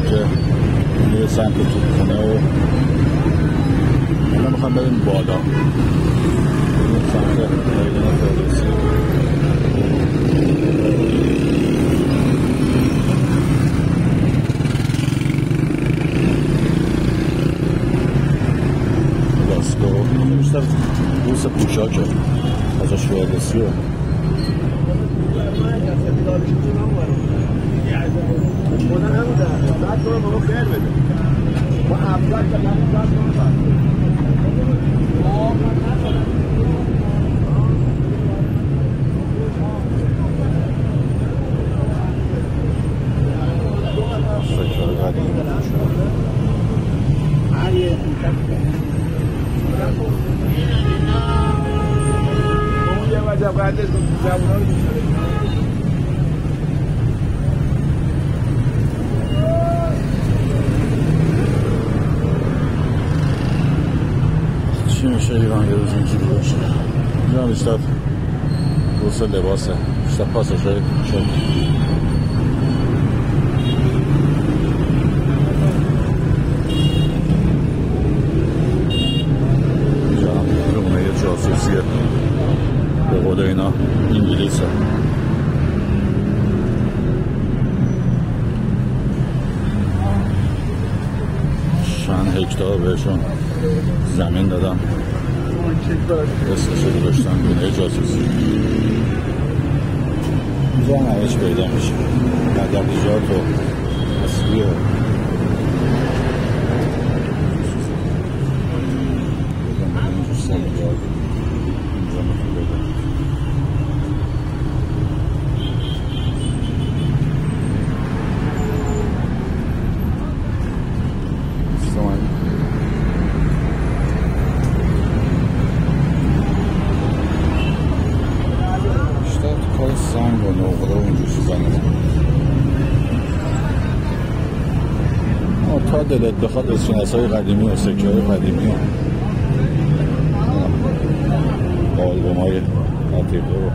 که میره سمت توپخونه و الان میخوام بریم بالا، بریم سمت میدان فردوسی. لاسکو بیشتر بورس پوشاکه ازش فردوسی و خدا نمیده بعد تو رو به ما خیر بده ما اول که سکر قدیم یه وجب قدرش جوونا رو چی میشه ایران یه روز اینجوری باشه؟ اینجا بیشتر بورس لباسه، بیشتر پاساژهای شد. اینجا رمونه یه جاسوسیه، به قول اینا انگلیسه. چند هکتار بهشون زمین دادم، اسمشو گذاشتم گونه جاسوسی. اینجا هم همه‌چی پیدا میشه، ادویات و اصلی و اینجا میتونی پیدا سنگ و نقره و اینجور چیزا نمید. تا دلت بخواد اسکنس‌های قدیمی و سکه‌های قدیمی و آلبوم‌های عتیقه و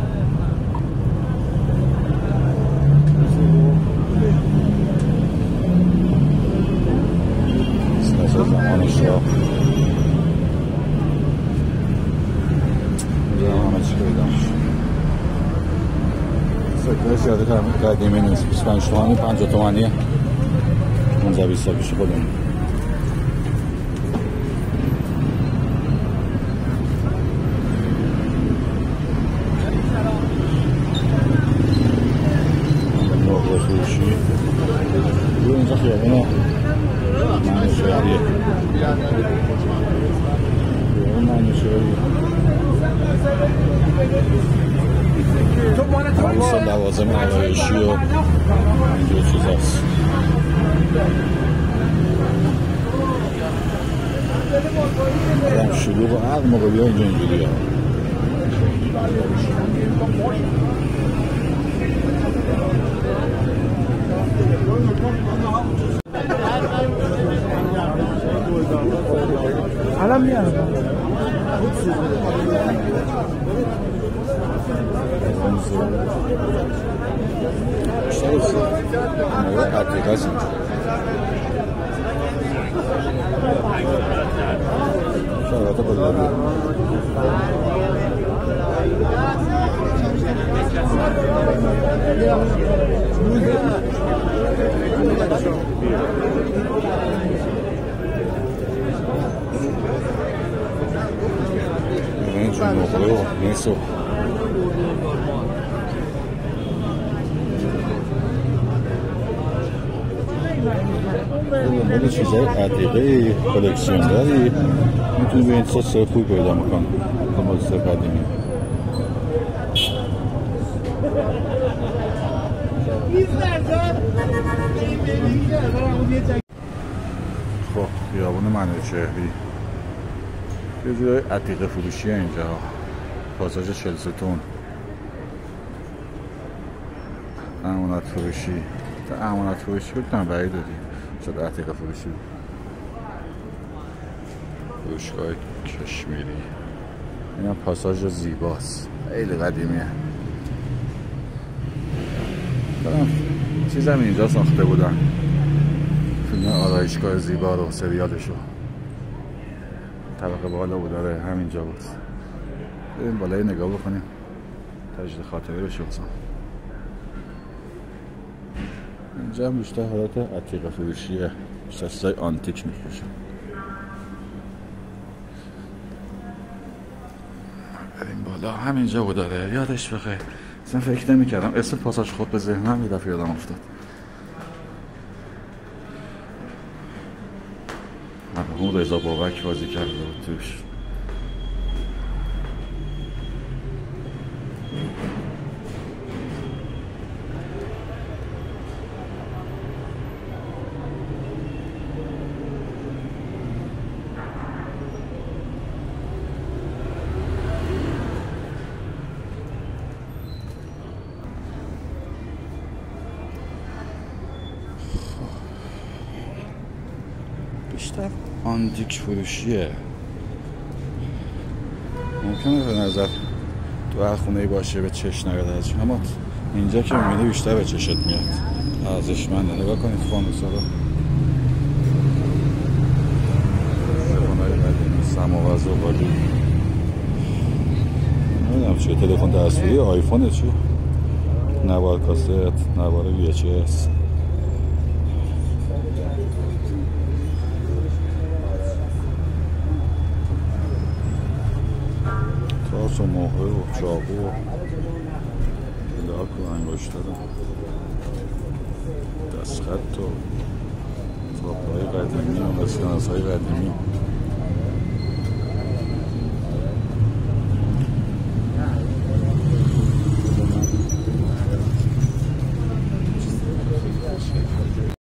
اسکنس‌های زمان شاه اینجا همه چی پیدا میشه. سکه زیاده قدیمی نیست، 25 تومانی 50 تومانیه، 15-20 سال پیش خودمون. نقره فروشی رو اینجا خیابونه منوشهریه، خیابون منوشهریه. عروس لوازم آرایشی و اینجور چیز هست. آدم شلوغ و هر موقع بیا اینجا اینجوری ها. الان میاد بیشتر از موقع عتیقه هست اینجا. شرایط بلدی اینجور نقره و نیست و دنبال چیزهای عتیقه کلکسیونداری میتونی به این سه خوبی پیدا میکنی دنبال چیزهای قدیمی. خب خیابون منوچهری یه جورای عتیقه فروشیه اینجا، پاساژ چلستون، امانت فروشی. امانت فروشی بکنم بعید دادی شد عتیقه فروشی. فروشگاه کشمیری، این هم پاساژ زیباست، خیلی قدیمیه. چیز هم اینجا ساخته بودن، فیلم آرایشگاه زیبا رو سریالشو طبقه بالا بود. داره همینجا بود. بریم بالای نگاه بکنیم تجدید خاطره بشه. مثلا اینجا هم بیشتر حالت عتیقه فروشیه، بیشتر چیزای آنتیک میفروشن. بریم بالا. همینجا بود. داره یادش بخیر. اصلا فکر نمی کردم اسم پاساژ خود به ذهنم یه دفعه یادم افتاد. مرحوم رضا بابک بازی کرده بود توش. بیشتر آنتیک فروشیه. ممکنه به نظر تو هر خونه‌ای باشه به چشم نیاد ازش، اما اینجا که می‌بینی بیشتر به چشت میاد. ارزشمنده. نگاه کنید فانوسا رو. تلفن‌های قدیمی، سماور زغالی. نمیدونم چیه، تلفن دستگیری آیفونه چیه؟ نوار کاست، نوار VHS. تاس و مهره و چاقو و لاک و انگشتر و دستخط و تاپ‌های قدیمی و اسکناس‌های قدیمی.